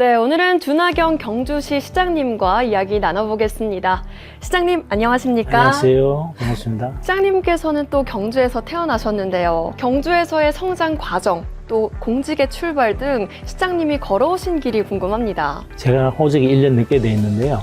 네, 오늘은 두나경 경주시 시장님과 이야기 나눠보겠습니다. 시장님, 안녕하십니까? 안녕하세요. 반갑습니다. 시장님께서는 또 경주에서 태어나셨는데요. 경주에서의 성장 과정, 또 공직의 출발 등 시장님이 걸어오신 길이 궁금합니다. 제가 호적이 1년 늦게 돼 있는데요.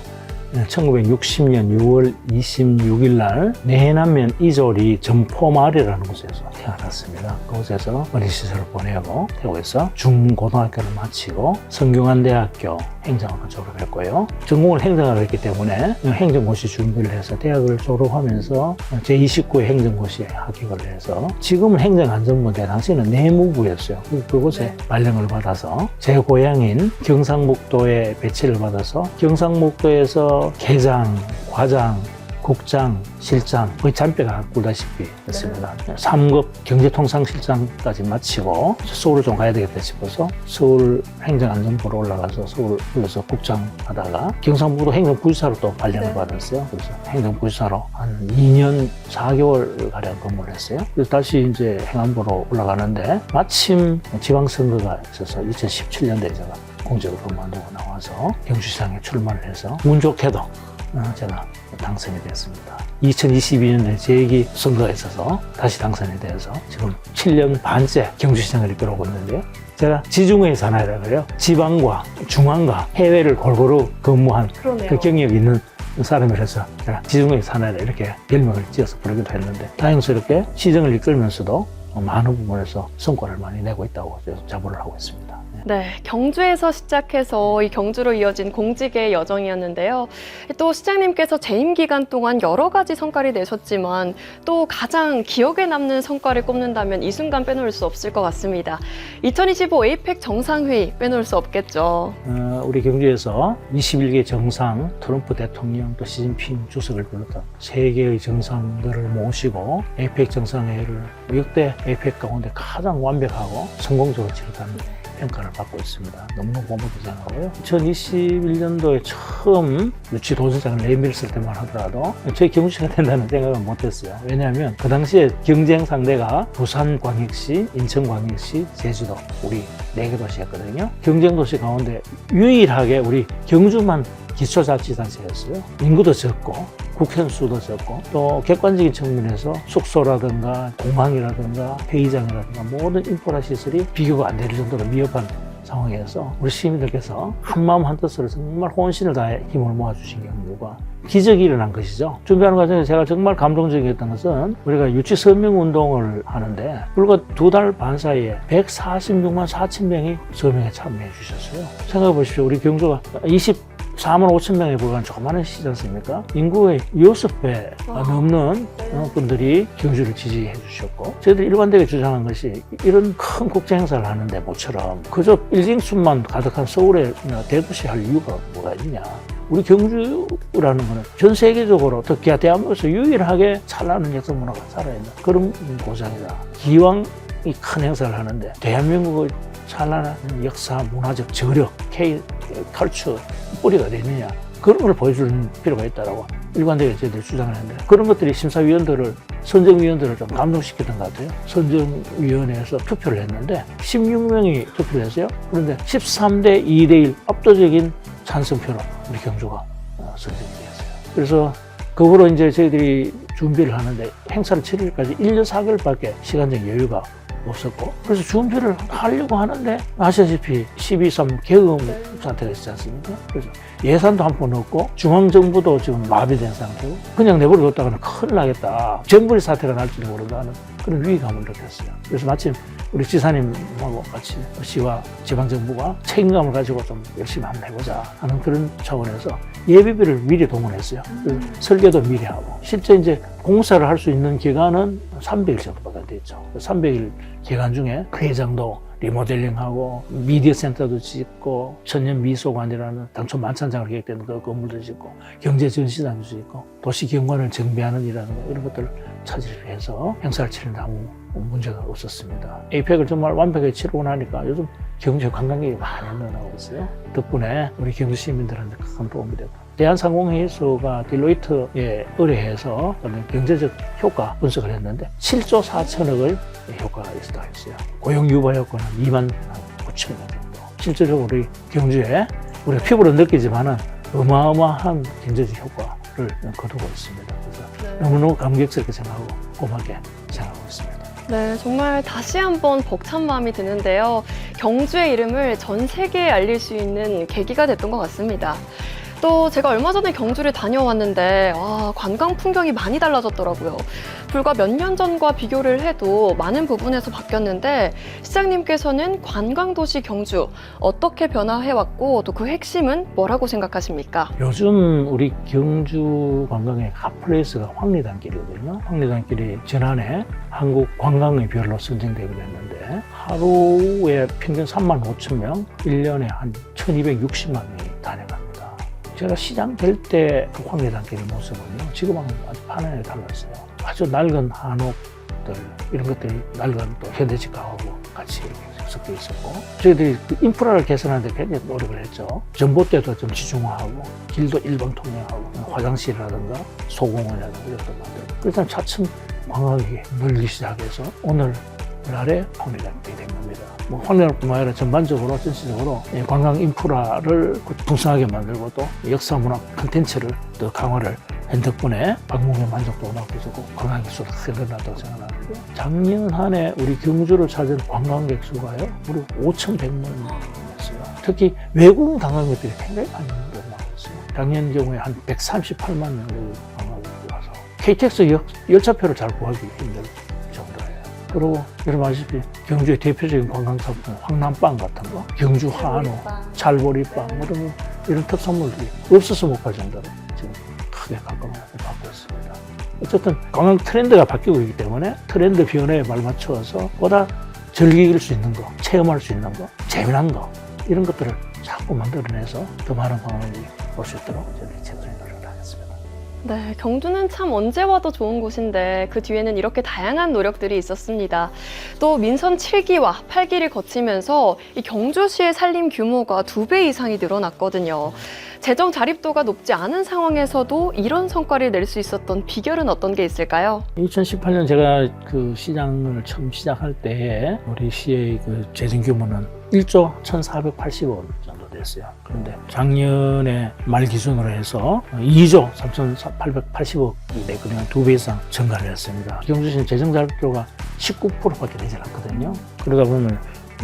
1960년 6월 26일 날 내남면 이조리 점포마을이라는 곳에서 태어났습니다. 그곳에서 어린 시절을 보내고 태국에서 중고등학교를 마치고 성균관대학교 행정학과 졸업했고요. 전공을 행정학을 했기 때문에 행정고시 준비를 해서 대학을 졸업하면서 제29회 행정고시에 합격을 해서 지금은 행정안전부인데 당시에는 내무부였어요. 그곳에 발령을 받아서 제 고향인 경상북도에 배치를 받아서 경상북도에서 계장, 과장, 국장, 실장 거의 잔뼈가 굴다시피 했습니다. 3급 경제통상실장까지 마치고 서울을 좀 가야 되겠다 싶어서 서울 행정안전부로 올라가서 서울에서 국장 하다가 경상북도 행정부지사로 또 발령을 받았어요. 그래서 행정부지사로 한 2년 4개월 가량 근무를 했어요. 그래서 다시 이제 행안부로 올라가는데 마침 지방선거가 있어서 2017년도에 제가 공직을 그만두고 나와서 경주시장에 출마를 해서 운 좋게도 제가 당선이 됐습니다. 2022년에 제2기 선거가 있어서 다시 당선이 되어서 지금 7년 반째 경주시장을 이끌어오고 있는데요. 제가 지중해 산하라 그래요. 지방과 중앙과 해외를 골고루 근무한 그 경력이 있는 사람이라서 제가 지중해 산하라 이렇게 별명을 지어서 부르기도 했는데 다행스럽게 시정을 이끌면서도 많은 부분에서 성과를 많이 내고 있다고 자부를 하고 있습니다. 네, 경주에서 시작해서 이 경주로 이어진 공직의 여정이었는데요. 또 시장님께서 재임 기간 동안 여러 가지 성과를 내셨지만 또 가장 기억에 남는 성과를 꼽는다면 이 순간 빼놓을 수 없을 것 같습니다. 2025 에이펙 정상회의 빼놓을 수 없겠죠. 우리 경주에서 21개 정상, 트럼프 대통령 또 시진핑 주석을 비롯한 세계의 정상들을 모시고 에이펙 정상회의를 역대 에이펙 가운데 가장 완벽하고 성공적으로 치렀다는 평가를 받고 있습니다. 너무너무 고맙게 생각하고요. 2021년도에 처음 유치 도전장을 내밀었을 때만 하더라도 저희 경주시가 된다는 생각은 못했어요. 왜냐하면 그 당시에 경쟁 상대가 부산광역시, 인천광역시, 제주도 우리 4개 도시였거든요. 경쟁도시 가운데 유일하게 우리 경주만 기초자치단체였어요. 인구도 적고 국회의원 수도 적고 또 객관적인 측면에서 숙소라든가 공항이라든가 회의장이라든가 모든 인프라 시설이 비교가 안 될 정도로 미흡한 상황에서 우리 시민들께서 한마음 한뜻으로 정말 혼신을 다해 힘을 모아주신 경우가 기적이 일어난 것이죠. 준비하는 과정에서 제가 정말 감동적이었던 것은 우리가 유치 서명 운동을 하는데 불과 2달 반 사이에 146만 4천 명이 서명에 참여해 주셨어요. 생각해 보십시오. 우리 경주가 4만 5천 명에 불과한 조그마한 시지 않습니까? 인구의 6배가 넘는 분들이 경주를 지지해 주셨고 저희들이 일관되게 주장한 것이 이런 큰 국제 행사를 하는데 모처럼 그저 빌딩숲만 가득한 서울의 대도시 할 이유가 뭐가 있냐. 우리 경주라는 거는 전 세계적으로 특히 대한민국에서 유일하게 찬란한 역사 문화가 살아있는 그런 고장이다. 기왕 이 큰 행사를 하는데 대한민국의 찬란한 역사, 문화적 저력, K-컬처 뿌리가 어디있느냐 그런 걸 보여주는 필요가 있다고 일관되게 저희들이 주장을 했는데 그런 것들이 심사위원들을 선정위원들을 좀 감동시켰던 것 같아요. 선정위원회에서 투표를 했는데 16명이 투표를 했어요. 그런데 13대 2대1 압도적인 찬성표로 우리 경주가 선정이 되었어요. 그래서 그 후로 이제 저희들이 준비를 하는데 행사를 치르기까지 1년 4개월밖에 시간적 여유가 없었고 그래서 준비를 하려고 하는데 아시다시피 12.3 계엄 사태가 있지 않습니까? 그래서 예산도 한 푼 없고 중앙정부도 지금 마비된 상태고 그냥 내버려뒀다가는 큰일 나겠다. 정부의 사태가 날지도 모른다는 그런 위기감을 느꼈어요. 그래서 마침 우리 지사님하고 같이 시와 지방정부가 책임감을 가지고 좀 열심히 한번 해보자 하는 그런 차원에서 예비비를 미리 동원했어요. 설계도 미리 하고 실제 이제 공사를 할 수 있는 기간은 300일 정도가 됐죠. 300일 기간 중에 회장도 리모델링하고 미디어 센터도 짓고 천년 미소관이라는 당초 만찬장을 계획되는 그 건물도 짓고 경제 전시장도 짓고 도시 경관을 정비하는 일하는 거 이런 것들을 차질을 해서 행사를 치르는데 아무 문제가 없었습니다. 에이펙을 정말 완벽하게 치르고 나니까 요즘 경주 관광객이 많이 늘어나고 있어요. 덕분에 우리 경주 시민들한테 큰 도움이 되고 대한상공회의소가 딜로이트에 의뢰해서 경제적 효과 분석을 했는데 7조 4천억의 효과가 있었다고 했어요. 고용 유발 효과는 2만 9천 명 정도. 실질적으로 우리 경주에 우리가 피부로 느끼지만은 어마어마한 경제적 효과를 거두고 있습니다. 그래서 너무너무 감격스럽게 생각하고 고맙게 생각하고 있습니다. 네, 정말 다시 한번 벅찬 마음이 드는데요. 경주의 이름을 전 세계에 알릴 수 있는 계기가 됐던 것 같습니다. 또 제가 얼마 전에 경주를 다녀왔는데 관광 풍경이 많이 달라졌더라고요. 불과 몇 년 전과 비교를 해도 많은 부분에서 바뀌었는데 시장님께서는 관광도시 경주 어떻게 변화해왔고 또 그 핵심은 뭐라고 생각하십니까? 요즘 우리 경주 관광의 핫플레이스가 황리단길이거든요. 황리단길이 지난해 한국 관광의 별로 선정되기도 했는데 하루에 평균 35,000명, 1년에 한 1,260만 명이 다녀갑니다. 제가 시장 될 때 그 황리단길의 모습은요, 지금하고는 아주 판원에 달랐어요. 아주 낡은 한옥들, 이런 것들이 낡은 또 현대식 가구하고 같이 섞여 있었고, 저희들이 그 인프라를 개선하는 데 굉장히 노력을 했죠. 전봇대도 좀 지중화하고, 길도 일방통행하고, 화장실이라든가 소공원이라든가 이런 것도 만들고, 그래서 차츰 관광객이 늘기 시작해서 오늘날에 황리단길이 된 겁니다. 뭐 황리단뿐만 아니라 전반적으로 전체적으로 관광 인프라를 풍성하게 만들고 또 역사문화 콘텐츠를 더 강화를 한 덕분에 방문객 만족도가 높아지고 관광객 수가 크게 늘어났다고 생각하는데, 작년 한 해 우리 경주를 찾은 관광객 수가요 무려 5,100만이었어요. 특히 외국인 관광객들이 굉장히 많이 늘어나고 있어요. 작년 경우에 한 138만 명의 관광객이 와서 KTX 열차표를 잘 구하기 힘들 정도예요. 그리고 여러분 아시다시피 경주의 대표적인 관광상품 황남빵 같은 거, 경주 한우, 찰보리빵 이런 특산물들이 없어서 못 갈 정도로 지금 크게 각광을 받고 있습니다. 어쨌든 관광 트렌드가 바뀌고 있기 때문에 트렌드 변화에 발맞춰서 보다 즐길 수 있는 거, 체험할 수 있는 거, 재미난 거 이런 것들을 자꾸 만들어내서 더 많은 관광객이 올 수 있도록 저희들이 최선의 노력을 하겠습니다. 네, 경주는 참 언제 와도 좋은 곳인데 그 뒤에는 이렇게 다양한 노력들이 있었습니다. 또 민선 7기와 8기를 거치면서 이 경주시의 산림 규모가 2배 이상이 늘어났거든요. 재정 자립도가 높지 않은 상황에서도 이런 성과를 낼 수 있었던 비결은 어떤 게 있을까요? 2018년 제가 그 시장을 처음 시작할 때에 우리 시의 그 재정 규모는 1조 1,480억 정도 됐어요. 그런데 작년에 말 기준으로 해서 2조 3,880억이 됐거든요. 2배 이상 증가를 했습니다. 경주시는 재정 자립도가 19%밖에 되지 않거든요. 그러다 보면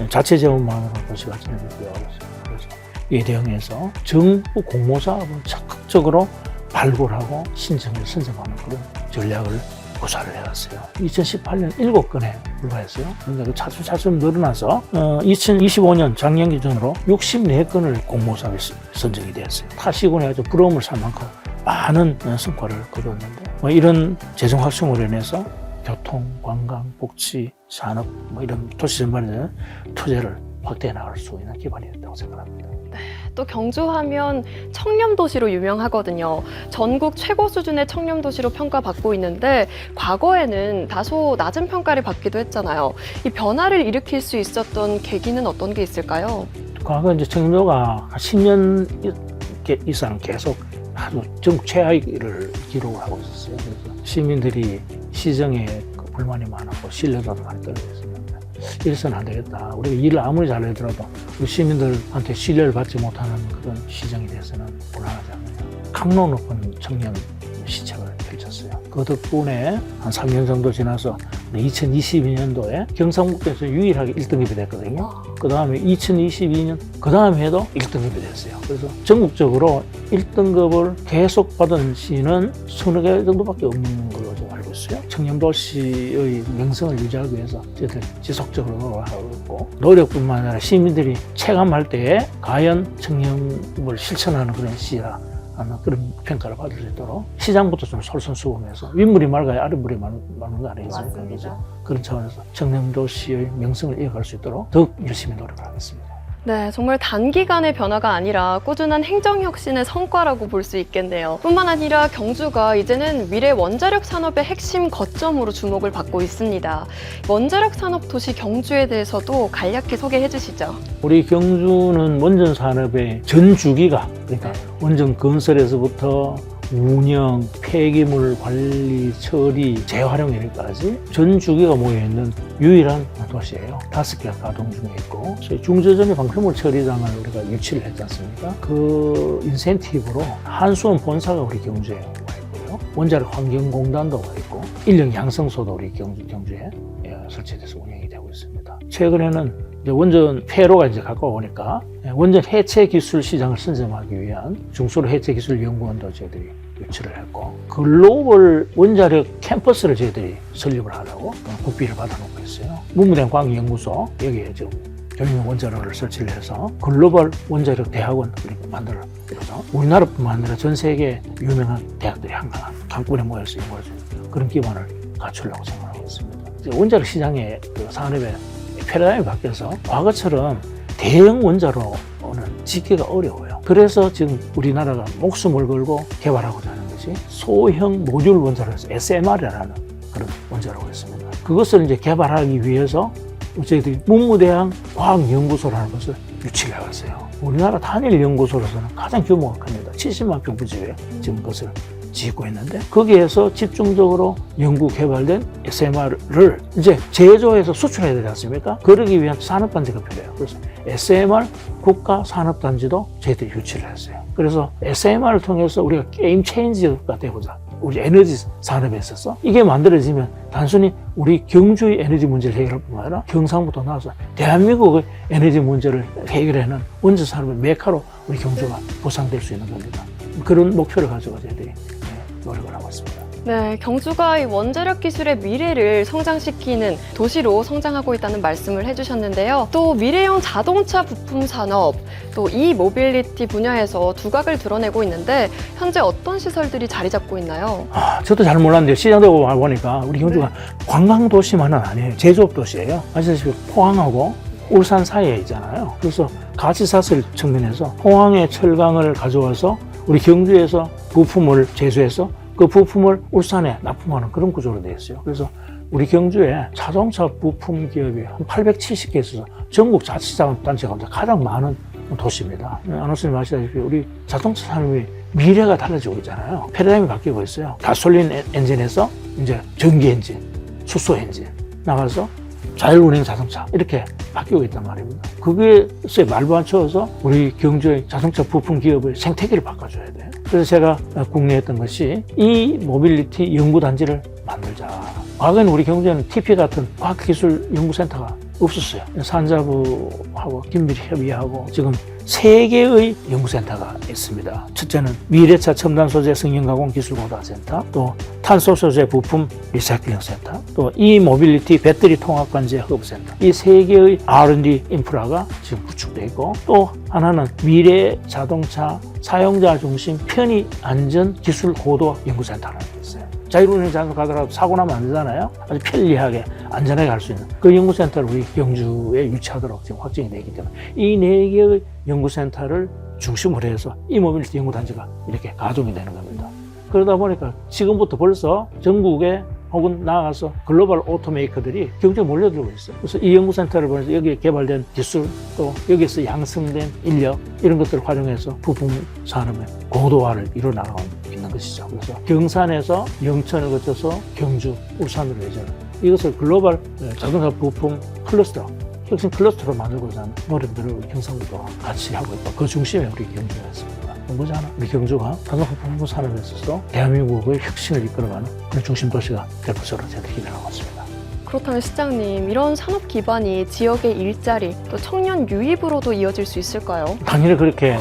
자체 재원만으로 도시가 진행되기 어렵습니다. 그래서 이에 대응해서 정부 공모사업을 적극적으로 발굴하고 신청을 선정하는 그런 전략을 구사를 해왔어요. 2018년 7건에 불과했어요. 그러니까 그 차츰 늘어나서 2025년 작년 기준으로 64건을 공모사업에 선정이 되었어요. 타시군에 아주 부러움을 살 만큼 많은 성과를 거두었는데 이런 재정 확충으로 인해서 교통, 관광, 복지, 산업 이런 도시 전반에 투자를 확대해 나갈 수 있는 기반이 됐다고 생각합니다. 또 경주하면 청렴도시로 유명하거든요. 전국 최고 수준의 청렴도시로 평가받고 있는데 과거에는 다소 낮은 평가를 받기도 했잖아요. 이 변화를 일으킬 수 있었던 계기는 어떤 게 있을까요? 과거 이제 청렴도가 10년 이상 계속 아주 전국 최하위를 기록을 하고 있었어요. 그래서 시민들이 시정에 불만이 많았고 신뢰도도 많이 떨어졌습니다. 이래서는 안 되겠다. 우리가 일을 아무리 잘하더라도 우리 시민들한테 신뢰를 받지 못하는 그런 시정이 돼서는 곤란하지 않느냐. 강로 높은 청년 시책을 펼쳤어요. 그 덕분에 한 3년 정도 지나서 2022년도에 경상북도에서 유일하게 1등급이 됐거든요. 그 다음에 2022년 그 다음 해도 1등급이 됐어요. 그래서 전국적으로 1등급을 계속 받은 시는 서너 개 정도밖에 없는 걸로 제가 알고 있어요. 청렴도시의 명성을 유지하기 위해서 저희들 지속적으로 노력하고 있고, 노력뿐만 아니라 시민들이 체감할 때에 과연 청렴을 실천하는 그런 시라 하는 그런 평가를 받을 수 있도록 시장부터 좀 솔선수범해서 윗물이 맑아야 아랫물이 마르는 거 아니겠습니까? 그렇죠? 그런 차원에서 청렴도시의 명성을 이어갈 수 있도록 더욱 열심히 노력을 하겠습니다. 네, 정말 단기간의 변화가 아니라 꾸준한 행정혁신의 성과라고 볼 수 있겠네요. 뿐만 아니라 경주가 이제는 미래 원자력 산업의 핵심 거점으로 주목을 받고 있습니다. 원자력 산업 도시 경주에 대해서도 간략히 소개해 주시죠. 우리 경주는 원전 산업의 전 주기가, 그러니까 원전 건설에서부터 운영, 폐기물 관리, 처리, 재활용 이런까지 전 주기가 모여있는 유일한 도시예요. 5개가 가동 중에 있고 저희 중저점의 방패물 처리장을 우리가 유치를 했지 않습니까? 그 인센티브로 한수원 본사가 우리 경주에 와 있고요. 원자력 환경공단도 와 있고 인력 양성소도 우리 경주에 설치돼서 운영이 되고 있습니다. 최근에는 이제 원전 폐로가 이제 가까워오니까 원전 해체 기술 시장을 선점하기 위한 중소로 해체 기술 연구원도 저희들이 유치를 했고 글로벌 원자력 캠퍼스를 저희들이 설립을 하려고 국비를 받아놓고 있어요. 문무대학 과학연구소 여기에 지금 경영 원자력을 설치를 해서 글로벌 원자력 대학원 우리가 만들어서 우리나라뿐만 아니라 전 세계 유명한 대학들이 한꺼번에 모여서 연구할 수 있는 그런 기반을 갖추려고 생각하고 있습니다. 원자력 시장의 그 산업의 패러다임이 바뀌어서 과거처럼 대형 원자로는 짓기가 어려워요. 그래서 지금 우리나라가 목숨을 걸고 개발하고자 하는 것이 소형 모듈 원자로에서 SMR이라는 그런 원자로가 있습니다. 그것을 이제 개발하기 위해서 저희들이 문무대학 과학연구소라는 것을 유치를 해왔어요. 우리나라 단일 연구소로서는 가장 규모가 큽니다. 70만 평부지에 지금 그것을 짓고 있는데 거기에서 집중적으로 연구 개발된 SMR을 이제 제조해서 수출해야 되지 않습니까? 그러기 위한 산업단지가 필요해요. 그래서 SMR 국가산업단지도 저희들이 유치를 했어요. 그래서 SMR을 통해서 우리가 게임 체인저가 되고자 우리 에너지 산업에 있어서 이게 만들어지면 단순히 우리 경주의 에너지 문제를 해결할 뿐만 아니라 경상부터 나와서 대한민국의 에너지 문제를 해결하는 원전 산업의 메카로 우리 경주가 보상될 수 있는 겁니다. 그런 목표를 가지고 저희들이 노력을 하고 있습니다. 네, 경주가 이 원자력 기술의 미래를 성장시키는 도시로 성장하고 있다는 말씀을 해주셨는데요. 또 미래형 자동차 부품 산업, 또 E-모빌리티 분야에서 두각을 드러내고 있는데 현재 어떤 시설들이 자리 잡고 있나요? 저도 잘 몰랐는데 시장되고 보니까 우리 경주가 관광 도시만은 아니에요. 제조업 도시예요. 아시다시피 포항하고 울산 사이에 있잖아요. 그래서 가치사슬 측면에서 포항의 철강을 가져와서 우리 경주에서 부품을 제조해서 그 부품을 울산에 납품하는 그런 구조로 되어 있어요. 그래서 우리 경주에 자동차 부품 기업이 한 870개 있어서 전국 자치자본단체 가운데 가장 많은 도시입니다. 안호수님 아시다시피 우리 자동차 산업이 미래가 달라지고 있잖아요. 패러다임이 바뀌고 있어요. 가솔린 엔진에서 이제 전기 엔진, 수소 엔진 나가서 자율운행 자동차 이렇게 바뀌고 있단 말입니다. 그게서 말도 안 쳐서 우리 경주의 자동차 부품 기업의 생태계를 바꿔줘야 돼요. 그래서 제가 국내에 했던 것이 이 모빌리티 연구단지를 만들자. 과거에는 우리 경주에는 TP 같은 과학기술연구센터가 없었어요. 산자부하고 긴밀히 협의하고 지금 3개의 연구센터가 있습니다. 첫째는 미래차 첨단소재 성형가공기술고도화센터, 또 탄소소재 부품 리사이클링센터, 또 E-모빌리티 배터리 통합관제 허브센터. 이 3개의 R&D 인프라가 지금 구축되어 있고 또 하나는 미래 자동차 사용자 중심 편의 안전 기술 고도 연구센터라는 게 있어요. 자율운행 자동차 가더라도 사고 나면 안 되잖아요. 아주 편리하게 안전하게 갈 수 있는 그 연구센터를 우리 경주에 유치하도록 지금 확정이 되기 때문에 이 4개의 연구센터를 중심으로 해서 E-모빌리티 연구단지가 이렇게 가동이 되는 겁니다. 그러다 보니까 지금부터 벌써 전국에 혹은 나아가서 글로벌 오토메이커들이 경주에 몰려들고 있어요. 그래서 이 연구센터를 보내서 여기에 개발된 기술 또 여기에서 양성된 인력 이런 것들을 활용해서 부품 산업의 고도화를 이뤄 나가고 있는 것이죠. 그래서 경산에서 영천을 거쳐서 경주, 울산으로 예전에 이것을 글로벌 자동차 부품 클러스터 혁신 클러스터로 만들고자 하는 노력들을 우리 경상부도 같이 하고 있고 그 중심에 우리 경주가 있습니다. 뭐지 않아? 우리 경주가 자동차 부품 산업에 있어서 대한민국의 혁신을 이끌어가는 그런 중심 도시가 될 것으로 저희들이 기대하고 있습니다. 그렇다면 시장님, 이런 산업 기반이 지역의 일자리, 또 청년 유입으로도 이어질 수 있을까요? 당연히 그렇게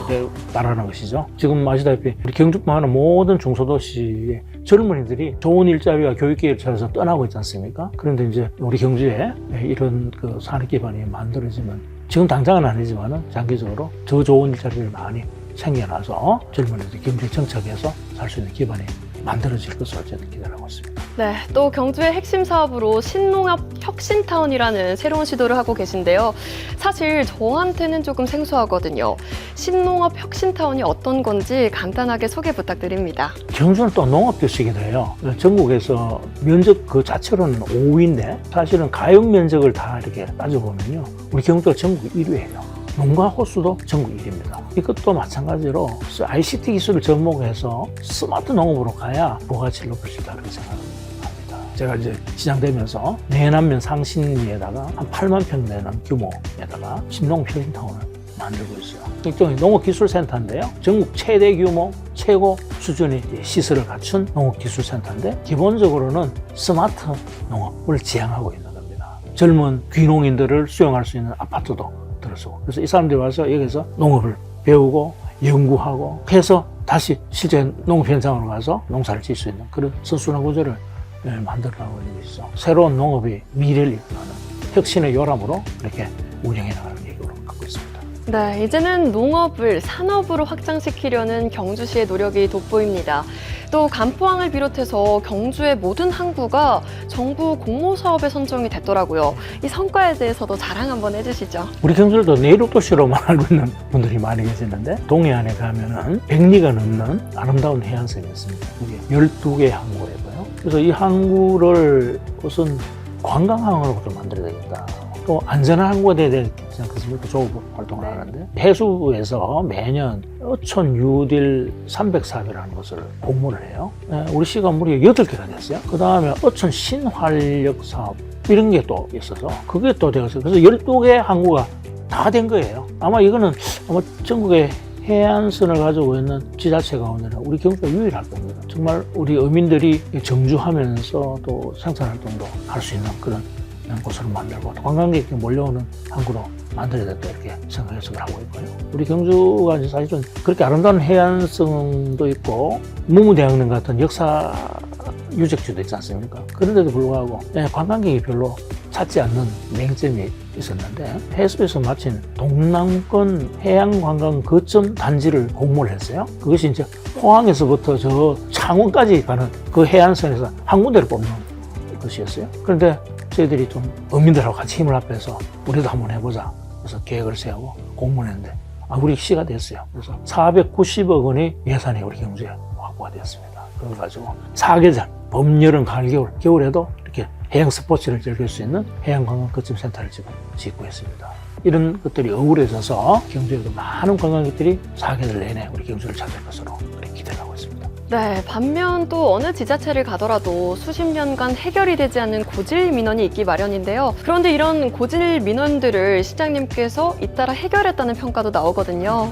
따라가는 것이죠. 지금 아시다시피 우리 경주뿐만 아니라 모든 중소도시의 젊은이들이 좋은 일자리와 교육기회를 찾아서 떠나고 있지 않습니까? 그런데 이제 우리 경주에 이런 그 산업 기반이 만들어지면 지금 당장은 아니지만은 장기적으로 더 좋은 일자리를 많이 생겨나서 젊은이들이 경주에 정착해서 살 수 있는 기반이 만들어질 것으로 저는 기대하고 있습니다. 네, 또 경주의 핵심 사업으로 신농업 혁신타운이라는 새로운 시도를 하고 계신데요. 사실 저한테는 조금 생소하거든요. 신농업 혁신타운이 어떤 건지 간단하게 소개 부탁드립니다. 경주는 또 농업도시이기도 해요. 전국에서 면적 그 자체로는 5위인데 사실은 가용 면적을 다 이렇게 따져보면요. 우리 경주가 전국 1위예요. 농가 호수도 전국 1위입니다. 이것도 마찬가지로 ICT 기술을 접목해서 스마트 농업으로 가야 부가치를 높일 수 있다, 그렇게 생각합니다. 제가 이제 시장되면서 내남면 상신리에다가 한 8만 평 되는 규모에다가 신농업 힐링타운을 만들고 있어요. 일종의 농업기술센터인데요. 전국 최대 규모, 최고 수준의 시설을 갖춘 농업기술센터인데 기본적으로는 스마트 농업을 지향하고 있는 겁니다. 젊은 귀농인들을 수용할 수 있는 아파트도 들어서고, 그래서 이 사람들이 와서 여기서 농업을 배우고 연구하고 해서 다시 실제 농업 현장으로 가서 농사를 지을 수 있는 그런 선순환 구조를 만들어가고 있어. 새로운 농업이 미래를 이끌어가는 혁신의 요람으로 이렇게 운영해 나가는 계획으로 갖고 있습니다. 네, 이제는 농업을 산업으로 확장시키려는 경주시의 노력이 돋보입니다. 또 간포항을 비롯해서 경주의 모든 항구가 정부 공모사업에 선정이 됐더라고요. 이 성과에 대해서도 자랑 한번 해주시죠. 우리 경주도 내륙도시로만 알고 있는 분들이 많이 계시는데 동해안에 가면은 100리가 넘는 아름다운 해안선이 있습니다. 이게 12개의 항구이고요. 그래서 이 항구를 우선 관광항으로 좀 만들어야 되겠다. 또 안전한 항구가 돼야 되지 않겠습니까? 조업 활동을 하는데 해수부에서 매년 어촌 뉴딜 300사업이라는 것을 공모를 해요. 우리 시가 무려 8개가 됐어요. 그 다음에 어촌 신활력 사업 이런 게 또 있어서 그게 또 되었어요. 그래서 12개 항구가 다 된 거예요. 아마 이거는 아마 전국에 해안선을 가지고 있는 지자체 가운데는 우리 경주가 유일할 겁니다. 정말 우리 어민들이 정주하면서 또 생산활동도 할 수 있는 그런 곳으로 만들고 관광객이 몰려오는 항구로 만들어야 된다 이렇게 생각해서 하고 있고요. 우리 경주가 사실은 그렇게 아름다운 해안성도 있고 문무대학릉 같은 역사 유적지도 있지 않습니까? 그런데도 불구하고 관광객이 별로 찾지 않는 맹점이 있었는데 해수에서 마친 동남권 해양관광 거점 단지를 공모를 했어요. 그것이 이제 포항에서부터 저 창원까지 가는 그 해안선에서 한 군데를 뽑는 것이었어요. 그런데 저희들이 좀 어민들하고 같이 힘을 합해서 우리도 한번 해보자. 그래서 계획을 세우고 공모를 했는데 우리 시가 됐어요. 그래서 490억 원의 예산이 우리 경주에 확보가 되었습니다. 그래가지고 사계절, 봄, 여름, 가을, 겨울, 겨울에도 이렇게 해양 스포츠를 즐길 수 있는 해양관광 거점센터를 지금 짓고 있습니다. 이런 것들이 어우러져서 경주에도 많은 관광객들이 사계절 내내 우리 경주를 찾을 것으로 기대를 하고 있습니다. 네, 반면 또 어느 지자체를 가더라도 수십 년간 해결이 되지 않는 고질 민원이 있기 마련인데요. 그런데 이런 고질 민원들을 시장님께서 잇따라 해결했다는 평가도 나오거든요.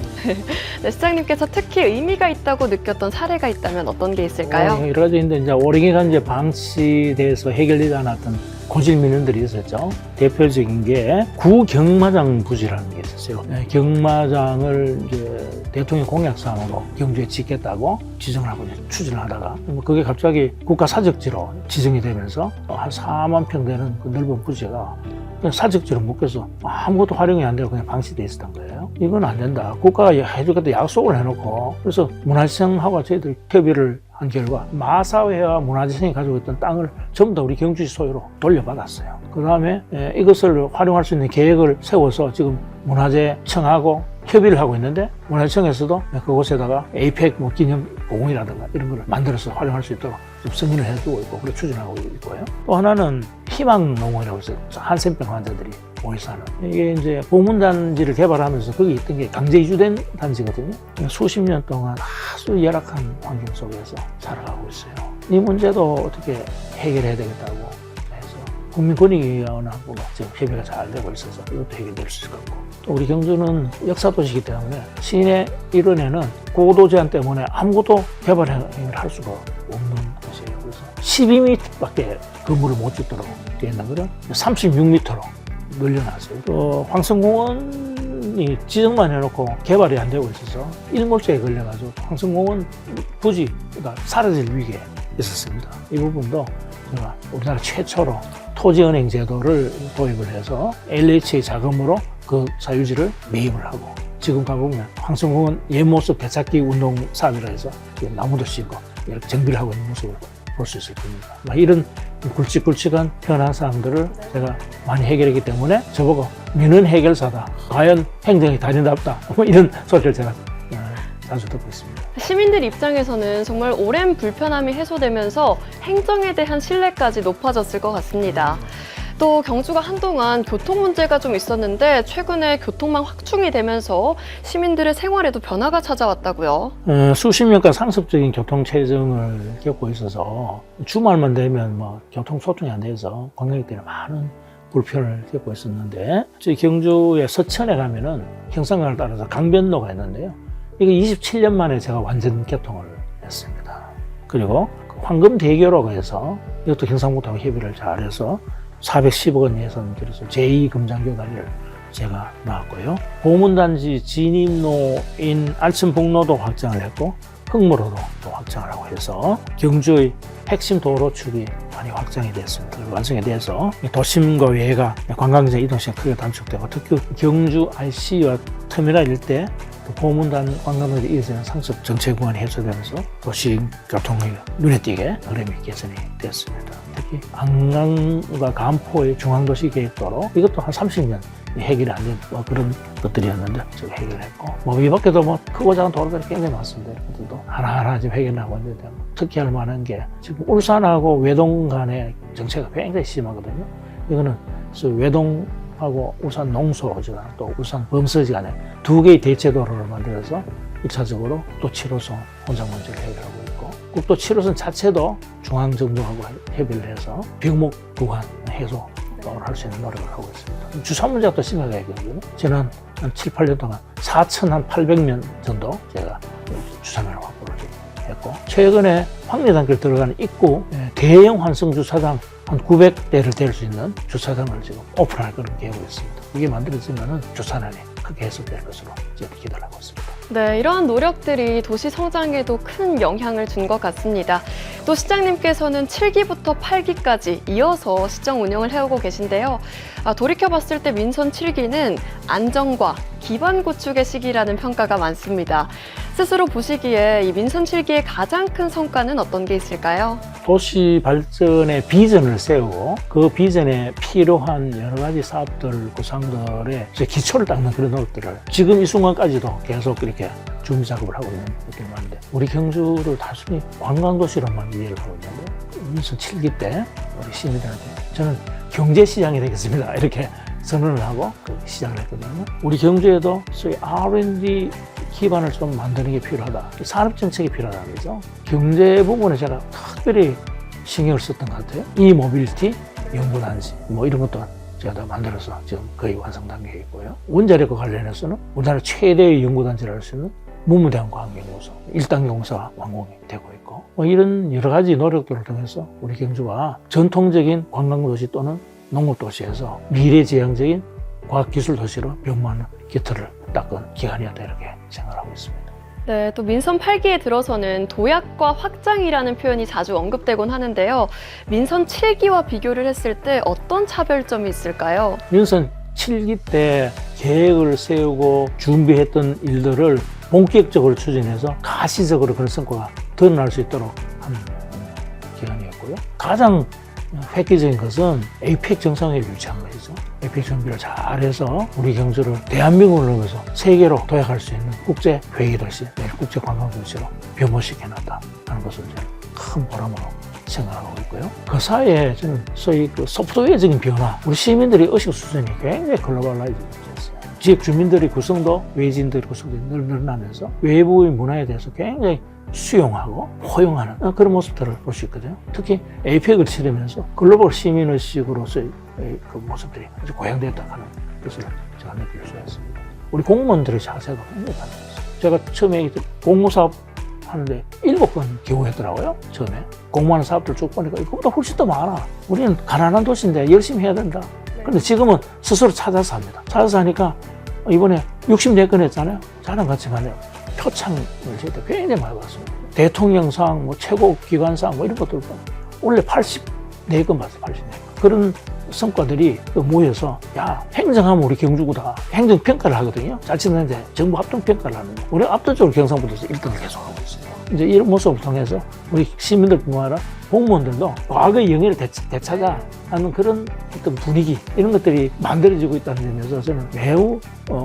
네, 시장님께서 특히 의미가 있다고 느꼈던 사례가 있다면 어떤 게 있을까요? 여러 가지 있는데 이제 오랜 기간 이제 방치돼서 해결되지 않았던 고질 민원들이 있었죠. 대표적인 게 구경마장 부지라는 게 있었어요. 경마장을 이제 대통령 공약사항으로 경주에 짓겠다고 지정을 하고 이제 추진을 하다가 그게 갑자기 국가 사적지로 지정이 되면서 한 4만 평 되는 그 넓은 부지가 그냥 사적지로 묶여서 아무것도 활용이 안 되고 그냥 방치돼 있었던 거예요. 이건 안 된다. 국가가 해주겠다 약속을 해놓고 그래서 문화시청하고 저희들 협의를 한 결과 마사회와 문화재청이 가지고 있던 땅을 전부 다 우리 경주시 소유로 돌려받았어요. 그 다음에 이것을 활용할 수 있는 계획을 세워서 지금 문화재청하고 협의를 하고 있는데 문화재청에서도 그곳에다가 에이펙 기념 공원이라든가 이런 걸 만들어서 활용할 수 있도록 좀 승인을 해주고 있고 그렇게 추진하고 있고요. 또 하나는 희망농원이라고 해서 한센병 환자들이 모여서 하는 이게 이제 보문단지를 개발하면서 거기 있던 게 강제 이주된 단지거든요. 수십 년 동안 아주 열악한 환경 속에서 살아가고 있어요. 이 문제도 어떻게 해결해야 되겠다고 해서 국민권익위원회하고 지금 협의가 잘 되고 있어서 이것도 해결될 수 있을 것 같고 또 우리 경주는 역사도시이기 때문에 시내 일원에는 고도 제한 때문에 아무것도 개발 행위를 할 수가 없는 곳이에요. 그래서 12m밖에 건물을 못 짓도록 되어 있는 거를 36m로 늘려놨어요. 또 황성공원이 지정만 해놓고 개발이 안 되고 있어서 일몰제에 걸려가지고 황성공원 부지가 사라질 위기에 있었습니다. 이 부분도 제가 우리나라 최초로 토지은행 제도를 도입을 해서 LH의 자금으로 그 사유지를 매입을 하고 지금 가보면 황성공원 옛 모습 되찾기 운동 사업이라 해서 나무도 심고 이렇게 정비를 하고 있는 모습을 볼 수 있을 겁니다. 이런 굵직굵직한 현안 사항들을 제가 많이 해결했기 때문에 저보고 민원 해결사다. 과연 행정이 달인답다. 이런 소리를 제가 자주 듣고 있습니다. 시민들 입장에서는 정말 오랜 불편함이 해소되면서 행정에 대한 신뢰까지 높아졌을 것 같습니다. 또 경주가 한동안 교통 문제가 좀 있었는데 최근에 교통망 확충이 되면서 시민들의 생활에도 변화가 찾아왔다고요. 수십 년간 상습적인 교통 체증을 겪고 있어서 주말만 되면 뭐 교통 소통이 안 돼서 관광객들이 많은 불편을 겪고 있었는데, 저희 경주의 서천에 가면은 형산강을 따라서 강변로가 있는데요. 이거 27년 만에 제가 완전 개통을 했습니다. 그리고 황금대교로가 해서 이것도 경상북도하고 협의를 잘해서 410억 원 예산 들여서 제2금장교 다리를 제가 나왔고요. 보문단지 진입로인 알천북로도 확장을 했고 흑무로도 또 확장을 하고 해서 경주의 핵심 도로축이 많이 확장이 됐습니다. 완성이 돼서 도심과 외가 관광객 이동 시간 크게 단축되고, 특히 경주 IC와 터미널 일대 보문단 관광객이 이어지는 상습 정체 구간이 해소되면서 도시 교통이 눈에 띄게 흐름이 개선이 됐습니다. 특히 한강과 간포의 중앙도시 계획도로 이것도 한 30년 해결이 안 된 그런 것들이었는데 제가 해결했고, 이 밖에도 크고 작은 도로들이 굉장히 많습니다. 이런 것들도 하나하나 지금 해결하고 있는데, 특히 할 만한 게 지금 울산하고 외동 간의 정체가 굉장히 심하거든요. 이거는 외동하고 울산 농소지간 또 울산 범서지간에 두 개의 대체도로를 만들어서 1차적으로 또 7호선 혼잡 문제를 해결하고 있고, 국도 7호선 자체도 중앙정부하고 협의를 해서 병목 구간 해소 할 수 있는 노력을 하고 있습니다. 주차 문제가 또 심각하거든요. 지난 한 7, 8년 동안 4,800명 정도 제가 주차장을 확보를 했고, 최근에 황리단길 들어가는 입구 대형 환승 주차장 한 900대를 댈 수 있는 주차장을 지금 오픈할 그런 계획이 있습니다. 이게 만들어지면은 주차난이 크게 해소될 것으로 지금 기대를 하고 있습니다. 네, 이러한 노력들이 도시 성장에도 큰 영향을 준 것 같습니다. 또 시장님께서는 7기부터 8기까지 이어서 시정 운영을 해오고 계신데요. 돌이켜봤을 때 민선 7기는 안정과 기반 구축의 시기라는 평가가 많습니다. 스스로 보시기에 이 민선 7기의 가장 큰 성과는 어떤 게 있을까요? 도시 발전의 비전을 세우고 그 비전에 필요한 여러 가지 사업들, 구상들의 기초를 닦는 그런 노력들을 지금 이 순간까지도 계속 이렇게 준비 작업을 하고 있는 느낌이 많은데, 우리 경주를 단순히 관광도시로만 이해를 하고 있는데, 민선 7기 때 우리 시민들한테 저는 경제시장이 되겠습니다 이렇게 선언을 하고 시작을 했거든요. 우리 경주에도 소위 R&D 기반을 좀 만드는 게 필요하다. 산업정책이 필요하다는 거죠. 경제 부분에 제가 특별히 신경을 썼던 것 같아요. 이모빌리티 연구단지 이런 것도 제가 다 만들어서 지금 거의 완성 단계에 있고요. 원자력과 관련해서는 우리나라 최대의 연구단지를 할 수 있는 문무대학과학연구소 1단계 공사가 완공이 되고 있고, 이런 여러 가지 노력들을 통해서 우리 경주가 전통적인 관광도시 또는 농업도시에서 미래지향적인 과학기술도시로 변모하는 기틀을 닦은 기간이었다 이렇게 생각하고 있습니다. 네, 또 민선 8기에 들어서는 도약과 확장이라는 표현이 자주 언급되곤 하는데요. 민선 7기와 비교를 했을 때 어떤 차별점이 있을까요? 민선 7기 때 계획을 세우고 준비했던 일들을 본격적으로 추진해서 가시적으로 그런 성과가 드러날 수 있도록 한 기간이었고요. 가장 획기적인 것은 에이펙 정상회의를 유치한 것이죠. 에이펙 준비를 잘해서 우리 경주를 대한민국을 넘어서 세계로 도약할 수 있는 국제 회의 도시, 국제 관광 도시로 변모시켜놨다 하는 것을 저는 큰 보람으로 생각하고 있고요. 그 사이에 저는 소위 소프트웨어적인 변화, 우리 시민들의 의식 수준이 굉장히 글로벌라이즈 됐어요. 지역 주민들의 구성도 외지인들의 구성도 늘어나면서 외부의 문화에 대해서 굉장히 수용하고 포용하는 그런 모습들을 볼 수 있거든요. 특히 에이펙을 치르면서 글로벌 시민의식으로서의 그 모습들이 아주 고양됐다 하는 것을 제가 느낄 수 있습니다. 우리 공무원들의 자세가 굉장히 달라졌어요. 제가 처음에 공무사업 하는데 7건 기호했더라고요. 처음에 공무하는 사업들 쭉 보니까 이거보다 훨씬 더 많아. 우리는 가난한 도시인데 열심히 해야 된다. 그런데 지금은 스스로 찾아서 합니다. 찾아서 하니까 이번에 64건 했잖아요. 저랑 같이 가네요. 표창을 저희도 굉장히 많이 받았습니다. 대통령상, 최고기관상 이런 것들 원래 84건 받았어요. 84건. 그런 성과들이 모여서 행정하면 우리 경주구다. 행정평가를 하거든요. 자치단체 정부 합동평가를 하는데 우리 압도적으로 경상북도에서 1등을 계속하고 있어요. 이제 이런 모습을 통해서 우리 시민들뿐만 아니라 공무원들도 과거의 영예를 되찾아 하는 그런 어떤 분위기, 이런 것들이 만들어지고 있다는 점에서 저는 매우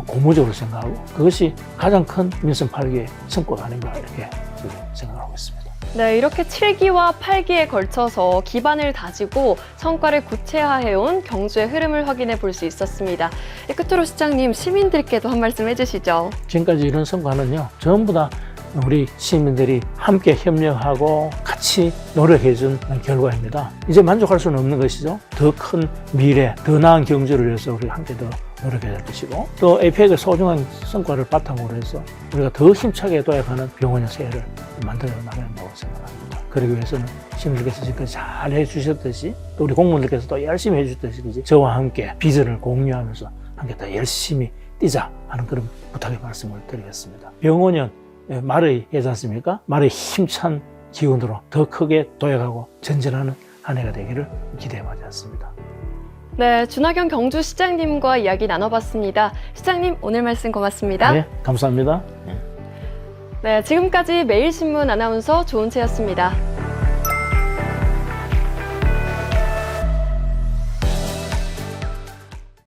고무적으로 생각하고, 그것이 가장 큰 민선 8기의 성과가 아닌가 이렇게 생각하고 있습니다. 네, 이렇게 7기와 8기에 걸쳐서 기반을 다지고 성과를 구체화해온 경주의 흐름을 확인해 볼 수 있었습니다. 끝으로 시장님, 시민들께도 한 말씀 해주시죠. 지금까지 이런 성과는요, 전부 다 우리 시민들이 함께 협력하고 같이 노력해준 결과입니다. 이제 만족할 수는 없는 것이죠. 더 큰 미래, 더 나은 경주를 위해서 우리가 함께 더 노력해야 될 것이고, 또 APEC의 소중한 성과를 바탕으로 해서 우리가 더 힘차게 도약하는 병원의 새해를 만들어 나가야 한다고 생각합니다. 그러기 위해서는 시민들께서 지금까지 잘 해주셨듯이, 또 우리 공무원들께서 또 열심히 해주셨듯이 저와 함께 비전을 공유하면서 함께 더 열심히 뛰자 하는 그런 부탁의 말씀을 드리겠습니다. 병원은 말의 해지 않습니까? 말의 힘찬 기운으로 더 크게 도약하고 전진하는 한 해가 되기를 기대해 마지 않습니다. 네, 준하경 경주시장님과 이야기 나눠봤습니다. 시장님, 오늘 말씀 고맙습니다. 네, 감사합니다. 네, 지금까지 매일신문 아나운서 조은채였습니다.